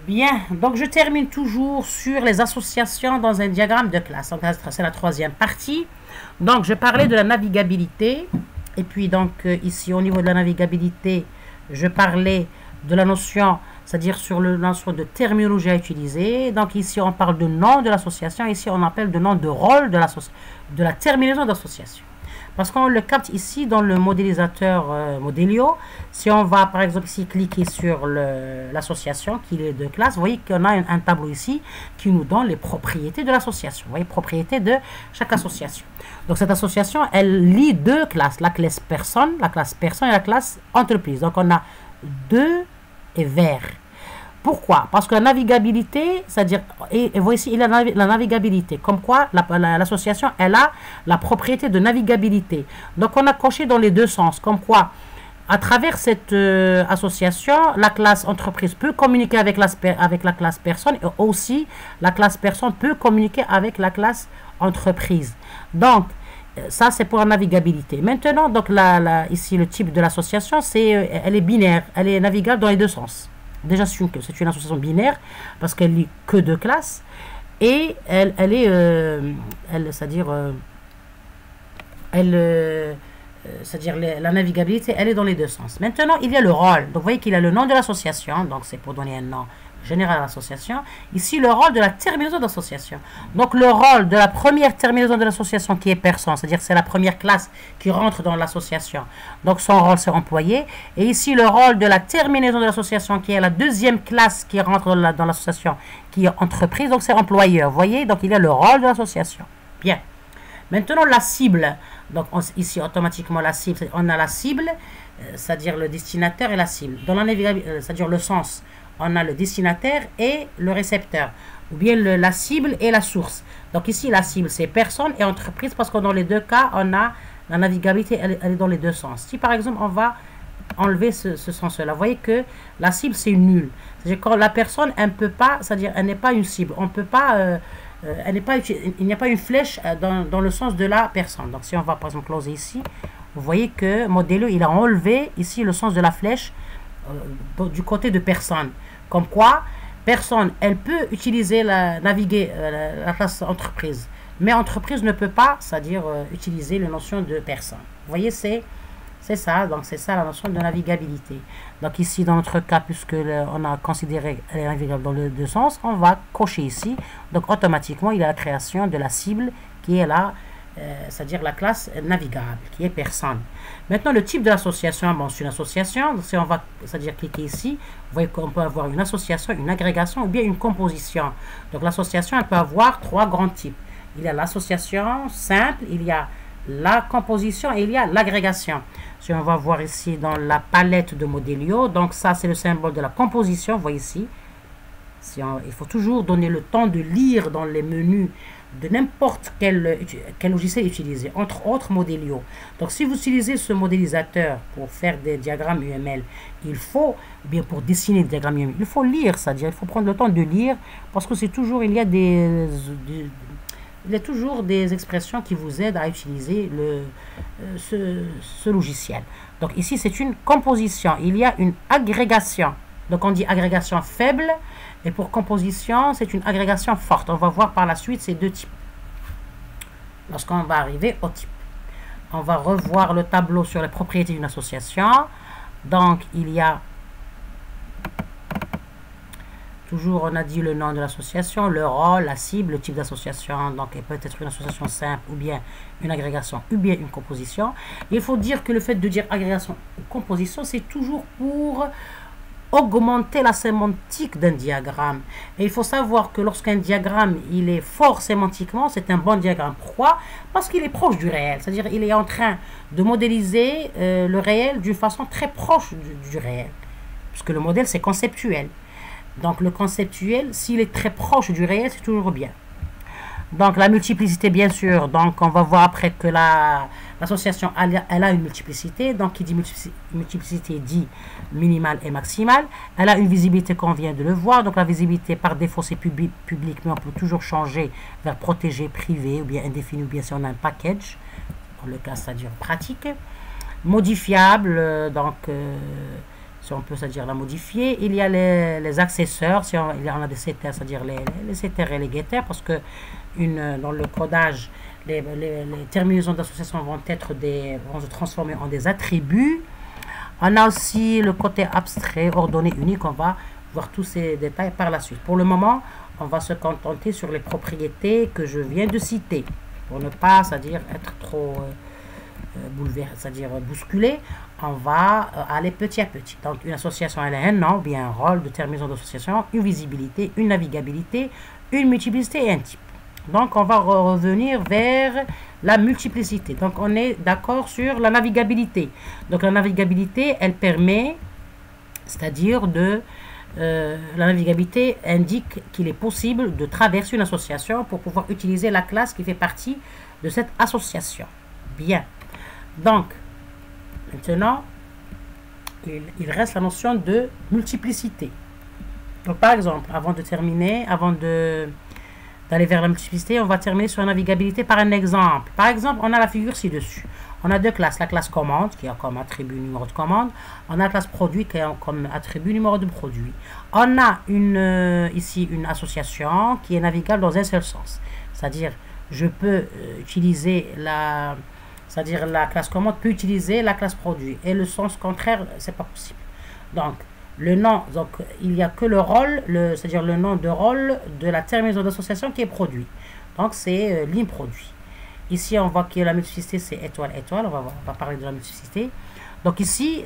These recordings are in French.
Bien, donc je termine toujours sur les associations dans un diagramme de classe. Donc c'est la troisième partie. Donc je parlais de la navigabilité. Et puis donc ici au niveau de la navigabilité, je parlais de la notion, c'est-à-dire sur le notion de terminologie à utiliser. Donc ici on parle de nom de l'association, ici on appelle de nom de rôle de la terminaison d'association. Parce qu'on le capte ici dans le modélisateur Modelio. Si on va par exemple ici cliquer sur l'association qui est de classe, vous voyez qu'on a un tableau ici qui nous donne les propriétés de l'association. Vous voyez, propriétés de chaque association. Donc cette association, elle lie deux classes, la classe personne et la classe entreprise. Donc on a deux et vert. Pourquoi? Parce que la navigabilité, c'est-à-dire, et voici il y a la navigabilité, comme quoi l'association, elle a la propriété de navigabilité. Donc on a coché dans les deux sens, comme quoi, à travers cette association, la classe entreprise peut communiquer avec la classe personne, et aussi la classe personne peut communiquer avec la classe entreprise. Donc, ça c'est pour la navigabilité. Maintenant, donc ici le type de l'association, elle est binaire, elle est navigable dans les deux sens. Déjà, c'est une association binaire parce qu'elle lit que deux classes et c'est-à-dire la navigabilité, elle est dans les deux sens. Maintenant, il y a le rôle. Donc, vous voyez qu'il a le nom de l'association. Donc, c'est pour donner un nom général à l'association. Ici, le rôle de la terminaison d'association. Donc, le rôle de la première terminaison de l'association qui est personne, c'est-à-dire c'est la première classe qui rentre dans l'association. Donc, son rôle, c'est employé. Et ici, le rôle de la terminaison de l'association qui est la deuxième classe qui rentre dans l'association, qui est entreprise. Donc, c'est employeur. Vous voyez, donc il y a le rôle de l'association. Bien. Maintenant, la cible. Donc, ici, automatiquement, la cible, on a la cible, c'est-à-dire le destinataire et la cible. Dans la navigabilité, c'est-à-dire le sens, on a le destinataire et le récepteur, ou bien la cible et la source. Donc ici, la cible, c'est personne et entreprise, parce que dans les deux cas, on a la navigabilité, elle est dans les deux sens. Si par exemple, on va enlever ce sens-là, vous voyez que la cible, c'est nulle. C'est-à-dire quand la personne, elle ne peut pas, c'est-à-dire elle n'est pas une cible. On peut pas, il n'y a pas une flèche dans le sens de la personne. Donc si on va par exemple closer ici, vous voyez que Modelio, il a enlevé ici le sens de la flèche du côté de personne. Comme quoi, personne, elle peut utiliser naviguer la classe entreprise. Mais entreprise ne peut pas, c'est-à-dire utiliser la notion de personne. Vous voyez, c'est ça. Donc, c'est ça la notion de navigabilité. Donc, ici, dans notre cas, puisque on a considéré elle est navigable dans les deux sens, on va cocher ici. Donc, automatiquement, il y a la création de la cible qui est là, c'est-à-dire la classe navigable, qui est personne. Maintenant, le type de l'association, bon, c'est une association. Si on va, c'est-à-dire cliquer ici, vous voyez qu'on peut avoir une association, une agrégation ou bien une composition. Donc, l'association, elle peut avoir trois grands types. Il y a l'association simple, il y a la composition et il y a l'agrégation. Si on va voir ici dans la palette de Modelio, donc ça, c'est le symbole de la composition, vous voyez ici. Il faut toujours donner le temps de lire dans les menus de n'importe quel logiciel utilisé, entre autres Modelio. Donc, si vous utilisez ce modélisateur pour faire des diagrammes UML, il faut, bien pour dessiner des diagrammes UML, il faut lire, c'est-à-dire il faut prendre le temps de lire, parce que c'est toujours, il y a toujours des expressions qui vous aident à utiliser ce logiciel. Donc, ici, c'est une composition. Il y a une agrégation. Donc, on dit agrégation faible. Et pour composition, c'est une agrégation forte. On va voir par la suite ces deux types. Lorsqu'on va arriver au type. On va revoir le tableau sur les propriétés d'une association. Donc, il y a toujours, on a dit le nom de l'association, le rôle, la cible, le type d'association. Donc, elle peut être une association simple ou bien une agrégation ou bien une composition. Il faut dire que le fait de dire agrégation ou composition, c'est toujours pour augmenter la sémantique d'un diagramme. Et il faut savoir que lorsqu'un diagramme il est fort sémantiquement, c'est un bon diagramme. Pourquoi? Parce qu'il est proche du réel. C'est-à-dire il est en train de modéliser le réel d'une façon très proche du réel. Puisque le modèle, c'est conceptuel. Donc le conceptuel, s'il est très proche du réel, c'est toujours bien. Donc la multiplicité, bien sûr, donc on va voir après que l'association, elle a une multiplicité. Donc qui dit multiplicité dit minimale et maximale. Elle a une visibilité qu'on vient de le voir. Donc la visibilité par défaut c'est public, mais on peut toujours changer vers protégé, privé ou bien indéfini ou bien si on a un package. Dans le cas, c'est-à-dire pratique. Modifiable, donc si on peut, c'est-à-dire la modifier. Il y a les accesseurs, si on, il y en a des setters, c'est-à-dire les setters et les getters, parce que dans le codage, les terminaisons d'association vont se transformer en des attributs. On a aussi le côté abstrait, ordonné, unique. On va voir tous ces détails par la suite. Pour le moment, on va se contenter sur les propriétés que je viens de citer, pour ne pas, c'est-à-dire être trop bouleversé, c'est-à-dire bousculé. On va aller petit à petit. Donc, une association, elle a un nom, bien un rôle de terminaison d'association, une visibilité, une navigabilité, une multiplicité et un type. Donc, on va revenir vers la multiplicité. Donc, on est d'accord sur la navigabilité. Donc, la navigabilité, elle permet, c'est-à-dire la navigabilité indique qu'il est possible de traverser une association pour pouvoir utiliser la classe qui fait partie de cette association. Bien. Donc, maintenant, il reste la notion de multiplicité. Donc, par exemple, avant d'aller vers la multiplicité, on va terminer sur la navigabilité par un exemple. Par exemple, on a la figure ci-dessus. On a deux classes. La classe commande, qui a comme attribut numéro de commande. On a la classe produit, qui a comme attribut numéro de produit. On a ici une association qui est navigable dans un seul sens. C'est-à-dire, je peux utiliser c'est-à-dire la classe commande peut utiliser la classe produit. Et le sens contraire, c'est pas possible. Donc, le nom, donc il n'y a que le rôle, c'est-à-dire le nom de rôle de la terminaison d'association qui est produit. Donc, c'est ligne produit. Ici, on voit que la multiplicité, c'est étoile, étoile. On va parler de la multiplicité. Donc ici,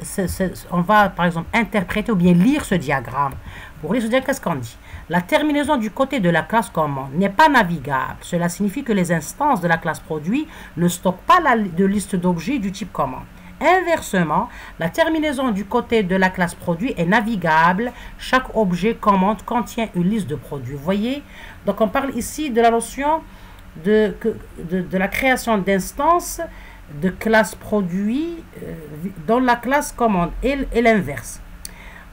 on va par exemple interpréter ou bien lire ce diagramme. Pour lire ce diagramme, qu'est-ce qu'on dit? La terminaison du côté de la classe commande n'est pas navigable. Cela signifie que les instances de la classe produit ne stockent pas de liste d'objets du type commande. Inversement, la terminaison du côté de la classe produit est navigable. Chaque objet commande contient une liste de produits. Vous voyez? Donc on parle ici de la notion de la création d'instances de classe produit dans la classe commande et l'inverse.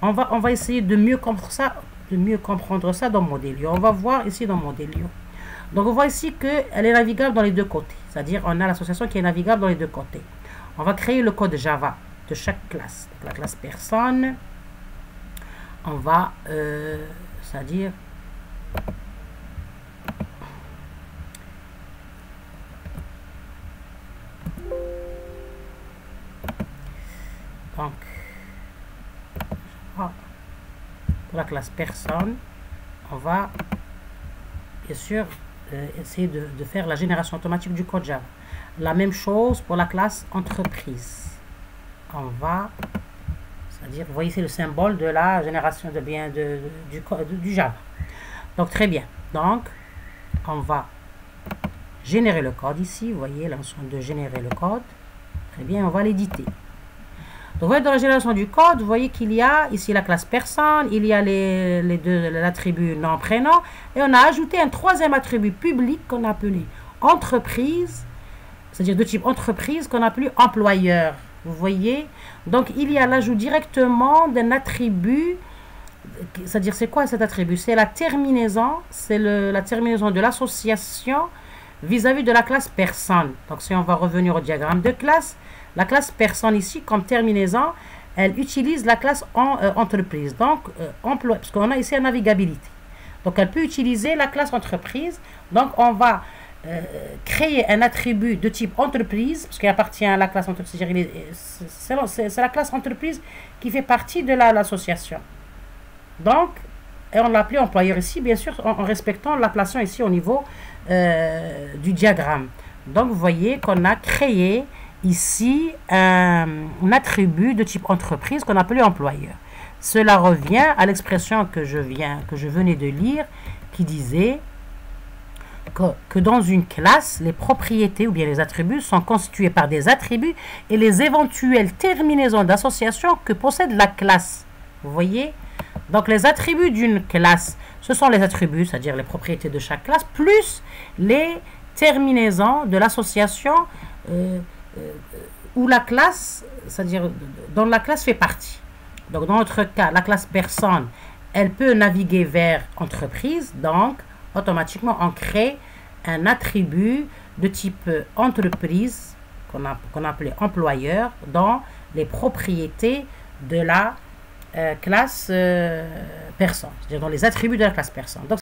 On va essayer de mieux comprendre ça dans Modelio. On va voir ici dans Modelio. Donc on voit ici qu'elle est navigable dans les deux côtés. C'est-à-dire on a l'association qui est navigable dans les deux côtés. On va créer le code Java de chaque classe. Donc, la classe personne, on va, c'est-à-dire donc, pour la classe personne, on va bien sûr essayer de faire la génération automatique du code Java. La même chose pour la classe entreprise. On va, c'est-à-dire, vous voyez ici le symbole de la génération du Java. Donc, très bien. Donc, on va générer le code ici. Vous voyez la notion de générer le code. Très bien, on va l'éditer. Donc, vous voyez dans la génération du code, vous voyez qu'il y a ici la classe personne, il y a l'attribut nom, prénom, et on a ajouté un troisième attribut public qu'on a appelé entreprise, c'est-à-dire de type entreprise qu'on a appelé employeur. Vous voyez? Donc, il y a l'ajout directement d'un attribut, c'est-à-dire c'est quoi cet attribut? C'est la terminaison, c'est la terminaison de l'association vis-à-vis de la classe personne. Donc, si on va revenir au diagramme de classe, la classe personne ici, comme terminaison, elle utilise la classe entreprise. Donc, emploi, parce qu'on a ici la navigabilité. Donc, elle peut utiliser la classe entreprise. Donc, on va créer un attribut de type entreprise, parce qu'il appartient à la classe entreprise. C'est la classe entreprise qui fait partie de l'association. Donc, et on l'a appelé employeur ici, bien sûr, en respectant l'appellation ici au niveau du diagramme. Donc, vous voyez qu'on a créé ici un attribut de type entreprise qu'on appelait employeur. Cela revient à l'expression que je venais de lire qui disait que dans une classe, les propriétés ou bien les attributs sont constitués par des attributs et les éventuelles terminaisons d'association que possède la classe. Vous voyez? Donc les attributs d'une classe, ce sont les attributs, c'est-à-dire les propriétés de chaque classe, plus les terminaisons de l'association où la classe, c'est-à-dire dont la classe fait partie. Donc dans notre cas, la classe personne, elle peut naviguer vers entreprise, donc automatiquement on crée un attribut de type entreprise qu'on appelait employeur dans les propriétés de classe personne, c'est-à-dire dans les attributs de la classe personne. Donc,